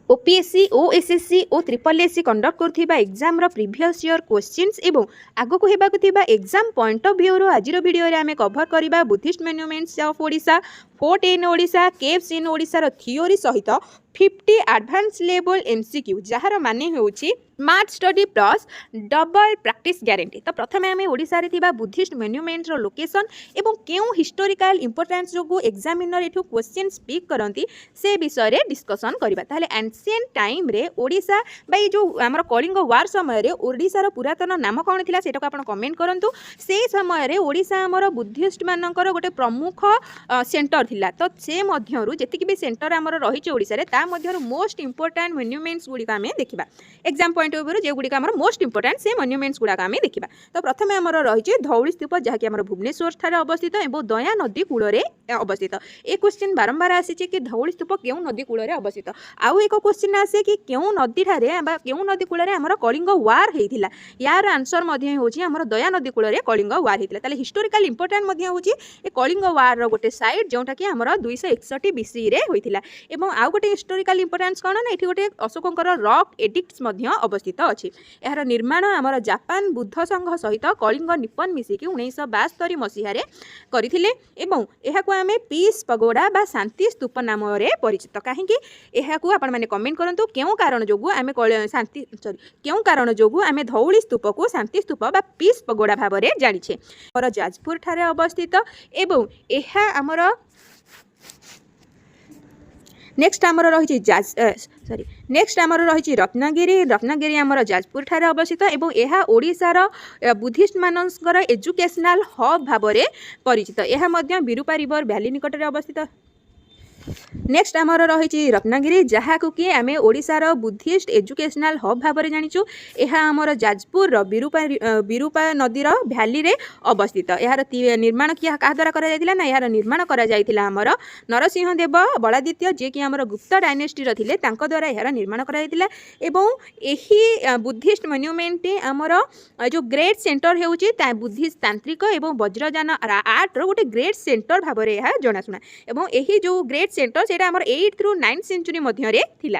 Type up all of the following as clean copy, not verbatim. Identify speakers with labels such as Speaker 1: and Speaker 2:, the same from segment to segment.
Speaker 1: OPSC OSSC और triple SC conduct करुवा exam previous year questions एवं आगक होगा एग्जाम पॉइंट ऑफ व्यू आज वीडियो आम कभर करवा Buddhist monuments of Odisha, fort in Odisha, caves in Odisha theory सहित 50 एडवांस लेवल एमसीक्यू जार माने होउछि smart study plus double practice guarantee. तो प्रथम आम ओडिशा रे थिबा बुद्धिस्ट मॉन्यूमेंट्स रो लोकेशन एवं केउ हिस्टोरिकल इंपोर्टेंस जो एग्जामिनर एठू क्वेश्चन स्पीक करती से विषय रे डिस्कशन करबा। ताले एंशिएंट टाइम रे ओडिशा बाई जो हमर कलिंग वार समय रे ओडिशा रो पुरातन नाम कोन थिला सेटा को आपण कमेंट करंतु। से समय रे ओडिशा हमर बुद्धिस्ट मानकर गोटे प्रमुख सेंटर थिला। तो से मध्यरु जेतिक भी सेंटर हमर रहिछि ओडिशा रे ता मध्यरु मोस्ट इंपोर्टेंट मॉन्यूमेंट्स गुडी आमे देखिबा। एग्जाम पॉइंट ऑफ व्यू जे गुडी हमर मोस्ट इंपोर्टेंट से मॉन्यूमेंट्स गुडा आमे देखिबा। तो प्रथमे हमर रहिछि धौली स्तूप जहा कि हमर भुवनेश्वर ठारे अवस्थित एवं दया नदी कूल रे अवस्थित। ए क्वेश्चन बारंबार आसीछि कि धौली स्तूप केउ नदी कूल रे अवस्थित। आउ एक क्वेश्चन आसे कि केउ नदी ठारे बा केउ नदी कूल रे हमर कलिंग वार हेइथिला। यार आंसर मध्ये होछि हमर दया नदी कूल रे कलिंग वार हेइथिला। ताले हिस्टोरिकल इंपोर्टेंट मध्ये होछि ए कलिंग वार रो गोटे साइड जोंटा कि हमर 261 बीसी रे होइथिला। एवं आउ गोटे हिस्टोरिकल इंपोर्टेंस कोन ना एठी गोटे अशोकंकर रॉक एडिक्ट्स मध्ये अवस्थित अछि। एहार निर्माण हमर जापान बुद्ध संघ सहित कलिंग निप्पन मिसिकी 1972 मसीहा रे करिथिले। एवं एहाकु आमे पीस पगोडा बा शांति स्तूप नाम रे परिचित। काहे कि एहाकु आपण माने कमेंट करंतु केउ कारण जोगु आमे शांति केउ कारण जोगु आमे धौली स्तूप को शांति स्तूप बा पीस पगोडा भाव रे जानिछे। और जाजपुर ठारे अवस्थित एवं एहा हमर नेक्स्ट आमर रही नेक्स्ट आमर रही रत्नगिरी आमर जाजपुर ठारे अवस्थित एवं यह ओडिशार बुद्धिस्ट मानकर एजुकेशनल हब भाव में परिचित। यह विरूपा रिवर वैली निकट में अवस्थित। नेक्स्ट आमर रही रत्नगिरी जहाँ कि आम ओडिशार बुद्धिस्ट एजुकेशनल हब भाव में जानिचु। यह आमर जाजपुर विरूपा नदीर भैली रे अवस्थित। यार निर्माण क्या द्वारा करा ना यार निर्माण करा आमर नरसिंह देव बलादित्य जे कि आमर गुप्त डायनेस्टी थिले तांको द्वारा यार निर्माण करा एवं एही बुद्धिस्ट मॉन्यूमेंट आमर जो ग्रेट सेंटर होउची बुद्धिस्ट तांत्रिक एवं वज्रयान आर्ट रो गोटे ग्रेट सेंटर भाव में यह जनाशुना। एवं एही जो ग्रेट सेंटर सेटा हमर 8 थ्रू 9 सेंचुरी मध्य रे थिला।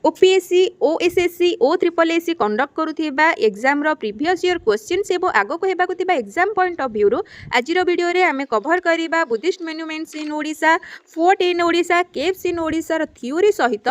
Speaker 1: ओपीएससी ओएसएससी ओ ट्रिपल एससी कंडक्ट करुवा एग्जाम प्रीवियस ईयर क्वेश्चंस एवं आगक होगा एग्जाम पॉइंट ऑफ व्यू आज वीडियो रे आमे कभर करवा Buddhist monuments in Odisha, fort in Odisha, caves in Odisha theory सहित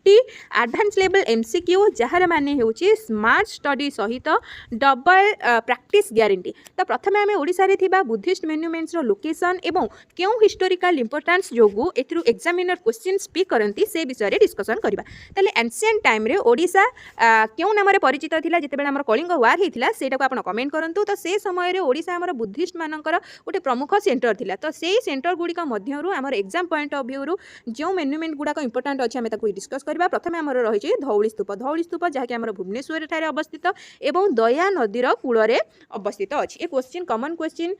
Speaker 1: 50 एडवांस लेवल एमसीक्यू जार माने होउछि स्मार्ट स्टडी सहित डबल प्रैक्टिस गारंटी। तो प्रथम आम ओडिशा रे थिबा बुद्धिस्ट मॉन्यूमेंट्स रो लोकेशन एवं केउ हिस्टोरिकल इंपोर्टेंस जोगु एथिरु एग्जामिनर क्वेश्चन स्पीक करंती से विषय रे डिस्कशन करबा। ताले एंशिएंट टाइम रे ओडिशा केउ नाम रे परिचित थिला जेतेबेले हमर कलिंग वार हेतिला सेटा को आपण कमेंट करंतु। तो से समय रे ओडिशा हमर बुद्धिस्ट मानकर गोटे प्रमुख सेंटर थिला। तो सेही सेंटर गुडी का मध्यरु हमर एग्जाम पॉइंट ऑफ व्यू रु जो मॉन्यूमेंट गुडा को इंपोर्टेंट अछि हमें ताको डिस्कस करबा। प्रथम आमर रही धौली स्तूप जहाँ कि भुवनेश्वर ठारे अवस्थित एवं दया नदीर कूल रे अवस्थित अछि। ए क्वेश्चन कॉमन क्वेश्चन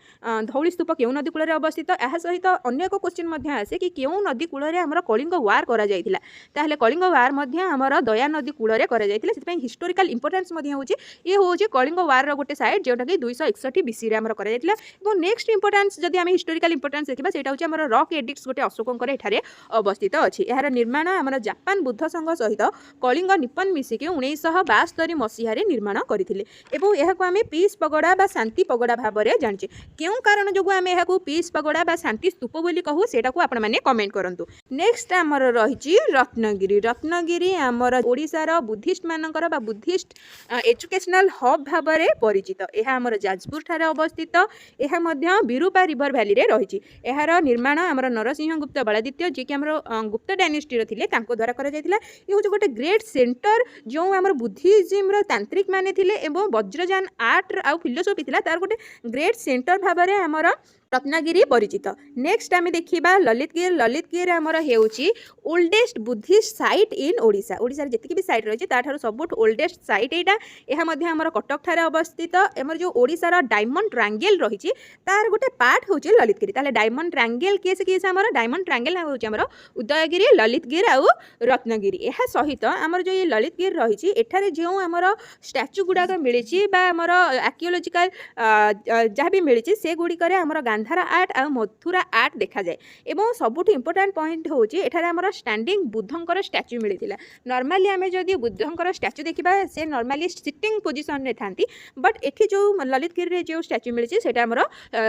Speaker 1: धौली स्तूप केउ नदी कूल रे अवस्थित। यह सहित अन्य एक क्वेश्चन मध्य आसे कि केउ नदी कूल रे हमर कलिंग वार करा जायतिला। ताहले कलिंग वार मध्य हमर दया नदी कूल रे करा जायतिला। सेति पई हिस्टोरिकल इंपोर्टेंस मध्य होछि ए होछि कलिंग वार रो गोटे साइड जोटा कि 261 बीसी रे हमर करा जायतिला। एवं नेक्स्ट इंपोर्टेंस जदि हम हिस्टोरिकल इंपोर्टेंस देखिबा सेटा होछि हमर रॉक एडिक्ट्स गोटे अशोकंकर एठारे अवस्थित अछि। यार निर्माण हमर जापान बुद्ध संघ सहित कलिंग निप्पन मिसिकी 1972 मसीहा रे निर्माण करथिले। एवं एहाकु आमे पीस पगोडा बा शांति पगोडा भाव में जानिछे। केउ कारण जोगु आमे एहाकु पीस पगोडा बा शांति स्तूप बोली कहू सेटा को आपण माने कमेंट करंतु। नेक्स्ट हमर रहिछि रत्नगिरी हमर ओडिशार बुद्धिस्ट मानकर बा बुद्धिस्ट एजुकेशनल हब भाव में परिचित। एहा हमर जाजपुर ठारे अवस्थित। एहा मध्य विरूपा रिवर वैली रे रहिछि। एहार निर्माण हमर नरसिंह गुप्त बलादित्य जे कि हमर गुप्त डायनेस्टी रे थिले तांको द्वारा करा जायतिला। ए होछि गोटे ग्रेट सेंटर जो आमर बुद्धिज्म रो तांत्रिक माने थिले एवं वज्रयान आर्ट आ फिलोसफी थिला तार गोटे ग्रेट सेंटर भाव में आमर रत्नगिरी परिचित। नेक्स्ट आम देखा ललितगिरी आमर हेउची ओल्डेस्ट बुद्धिस्ट साइट इन ओडिशा। ओडिशा रे जतिकि भी साइट रही ताठार सबुठ ओल्डेस्ट साइट एटा। यह मध्य आमर कटक ठारे अवस्थित। एमर जो ओडिशार डायमंड ट्रायंगल रही तार गोटे पार्ट होची ललितगिरी। ताले डायमंड ट्रायंगल केस केस आमर डायमंड ट्रायंगल होची आमर उदयगिरी, ललितगिरी आ रत्नगिरी। यह सहित आमर जो ये ललितगिरी रही एठारे जो आमर स्टैच्यू गुड़ाक मिली बा आमर आर्कियोलॉजिकल जहाँ भी मिली से गुड़िक आमर गांधार आर्ट आ मथुरा आर्ट देखा जाए। एवं सबुठ इंपोर्टाट पॉइंट हूँ एठार आमर स्टैंडिंग बुद्धंकर स्टैच्यू मिलता। नॉर्मली आम जदि बुद्धंकर स्टैच्यू देखा से नॉर्मली सिटिंग पोजिशन रे थांती, बट एठी जो ललितगिरी रे जो स्टैच्यू मिली सेटा आमर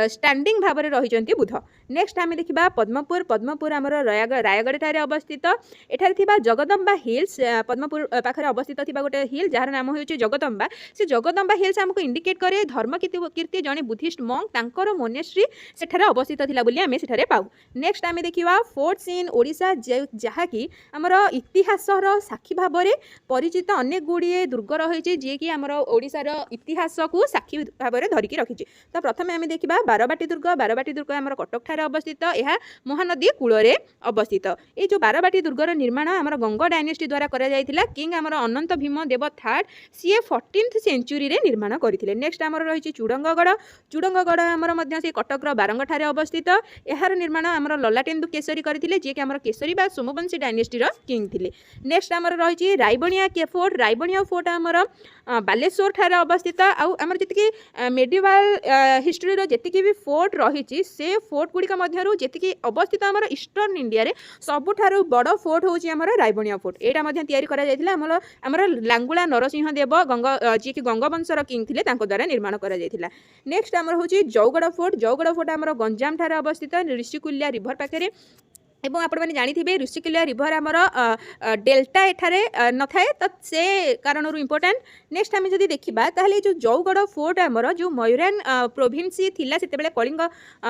Speaker 1: स्टैंडिंग भाव में रही बुद्ध। नेक्स्ट आम देखा पद्मपुर। पद्मपुर आमर रायगढ़ ठारे अवस्थित। एठारे थिबा जगदम्बा हिल्स पद्मपुर पाखरे अवस्थित थिबा गोटे हिल जार नाम होउछि जगदम्बा। से जगदम्बा हिल्स हमको इंडिकेट करे धर्मकीर्ति जने बुद्धिस्ट मॉन्क तांकर मोनेस्ट्री सेठारे अवस्थित थिला बोली आमे सेठारे पाउ। नेक्स्ट आमे देखिबा फोर्ट्स इन ओडिशा जहाँकि आमर इतिहासर साक्षी भाव में परिचित अनेक गुड़िए दुर्ग रही जी कि आमर ओडिशार इतिहास को साक्षी भाव में धरिकी रखी। तो प्रथम आम देखा बारवाटी दुर्ग। बारवाटी दुर्ग आमर कटक ठारे अवस्थित। यह महानदी कूଳରେ अवस्थित। ये जो बारवाटी दुर्गर निर्माण आमर गंग डायनेस्टी द्वारा करा जायतिला। किंग आमर अनंत भीम देव थर्ड सीए 14th सेंचुरी रे निर्माण करथिले। नेक्स्ट आमर रही चूड़ंगगढ़। चूड़ंगगढ़ आमर मध्य से कटक बारंग ठारे अवस्थित। यार निर्माण आमर ललाटेन्दु केसरी करथिले जे कि आमर केसरी बा सोमवंशी डायनेस्टी रो किंग थिले। नेक्स्ट आमर रही रायबणिया के फोर्ट। रायबणिया फोर्ट आमर बालेश्वर ठारे अवस्थित। आमर जति मेडिवाल हिस्ट्री रो जति भी फोर्ट रही से फोर्ट गुड़िक मध्यरु जति अवस्थित आमर ईस्टर्न इंडिया रे सबुठारु बड़ फोर्ट होची आमर रायबणिया फोर्ट। एटा मध्य तयारी करा जायतिला आमर लांगुला नरसिंह देव गंग जी कि गंगवंशर किंग थिले तांको द्वारा निर्माण करा जायतिला। नेक्स्ट आमर होची जौगड़ फोर्ट। जौगड़ फोर्ट आमर गंजाम ठारे अवस्थित ऋषिकुल्या रिवर पाखरे। एवं आपण मैंने जानी ऋषिकुल्या रिवर आमर डेल्टा एठारे न थाए तो से कारण इंपोर्टाट। नेक्स्ट आम जब देखा ताहले जो जौगड़ फोर्ट आमर जो मयूरान प्रोभिन्स थिला सेतेबेले कलिंग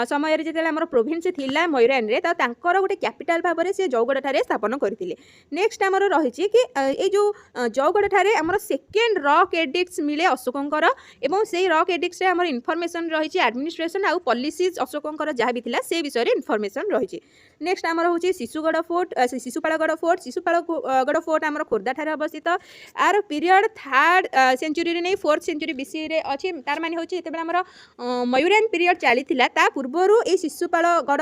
Speaker 1: समय रे जेतेबेले आमर प्रोभिन्स थिला मयूरान रे तो तांकर गोटे कैपिटल भाव में से जौगड़ ठारे स्थापन करथिले। नेक्स्ट आमर रही कि ये जो जौगड़ ठारे आमर सेकेंड रॉक एडिक्ट्स मिले अशोकंकर। एवं से रॉक एडिक्ट्स रे आमर इनफॉरमेशन रही एडमिनिस्ट्रेशन आउ पॉलिसीज अशोकंकर जहाँ भी थिला से विषय रे इनफॉरमेशन रही। नेक्स्ट आमर हूँ Shishugarh fort. Shishupalgarh fort. Shishupalgarh fort आमर खोर्धा ठारे अवस्थित। आर पीरियड 3rd सेंचुरी रे नहीं 4th सेंचुरी बीसी रे अछि। तार माने होछि जेतेबेले आमर मयूरान पीरियड चलीथिला ता पूर्वरु ए शिशुपालगढ़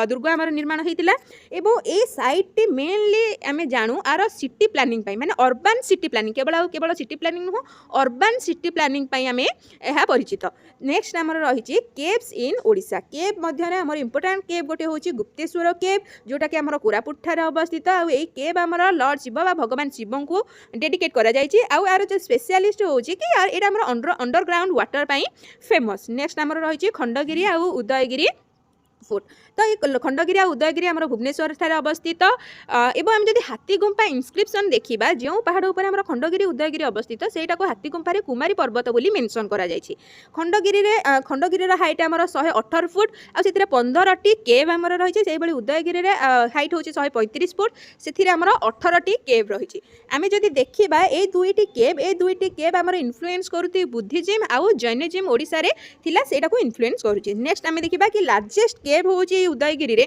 Speaker 1: दुर्ग आमर निर्माण होइतिला। एवं ए साइट मेनली आमे जानू आर सिटी प्लानिंग पई माने अर्बन सिटी प्लानिंग केवल सिटी प्लानिंग नुह अर्बन सिटी प्लानिंग पई आमे एहा परिचित। नेक्स्ट आमर रही केव्स इन ओडिशा। केव मध्य आमर इंपोर्टाट केव गोटे होछि गुप्तेश्वर केव जोटा कि आमर कोरापुट ठारे अवस्थित। आ एई केव आमर लॉर्ड शिव बा भगवान शिव को डेडिकेट करा जायछि। आ यार जो स्पेशलिस्ट होछि कि यार एटा आमर अंडरग्राउंड वाटर पई फेमस। नेक्स्ट आमर रही खंडगिरी आ उदयगिरी फोर्ट। तो ये खंडगिरी और उदयगिरी आमर भुवनेश्वर ठारे अवस्थित। एवं आम जदि हाथीगुंफा इनस्क्रिप्शन देखा जो पहाड़ उपर आमर खंडगिरी उदयगिरी अवस्थित सेटा को हाथीगुंफा कुमारी पर्वत बोली मेंशन करा जायछि। खंडगिरी हाइट आमर 118 फुट आ से 15टी केव आमर रही। से भली उदयगिरी हाइट होछि 135 फुट से आमर 18टी केव रही। आम जदि देखा ये दुईटी केव आमर इन्फ्लुएंस करुथि बुद्धिज्म आउ जैनिज्म ओडिशा रे थिला सेटा को इन्फ्लुएंस करुछि। नेक्स्ट आम देखा कि लार्जेस्ट केव होछि उदयगिरी रे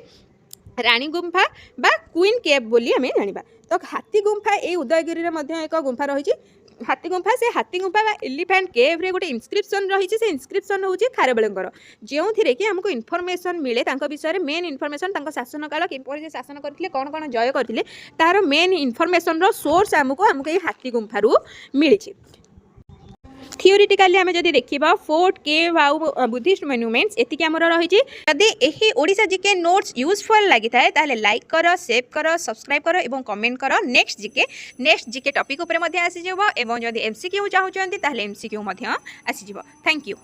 Speaker 1: रानी गुंफा बा क्वीन केव बोली आम जाना। तो हाथी गुंफा ये उदयगिरी रे एक गुंफा रही। हाथी गुंफा से हाथी गुंफा एलिफेंट केव रे गोटे इनस्क्रिप्शन रही। से इनस्क्रिप्शन हूँ खारबेलंकर जो थी कि आमको इनफॉरमेशन मिले विषय में मेन इनफॉरमेशन शासन काल किपर शासन करते कौन कौन जय करते तार मेन इनफॉरमेशन रो सोर्स आमको ये हाथी गुंफा मिली। थियोरिटिकाली आम जब देखा फोर्ट केव आउ बुद्धिस्ट मॉन्यूमेंट्स एतिक आमर रही। जदि एही ओडिशा जीके नोट्स यूजफुल लगी थाए ताहले लाइक कर, सेव कर, सब्सक्राइब कर एवं कमेंट कर। नेक्स्ट जीके टॉपिक ऊपर आसीजिवो एवं जदि एमसीक्यू चाहूचंती ताहले एमसीक्यू आसीजिवो। Thank you.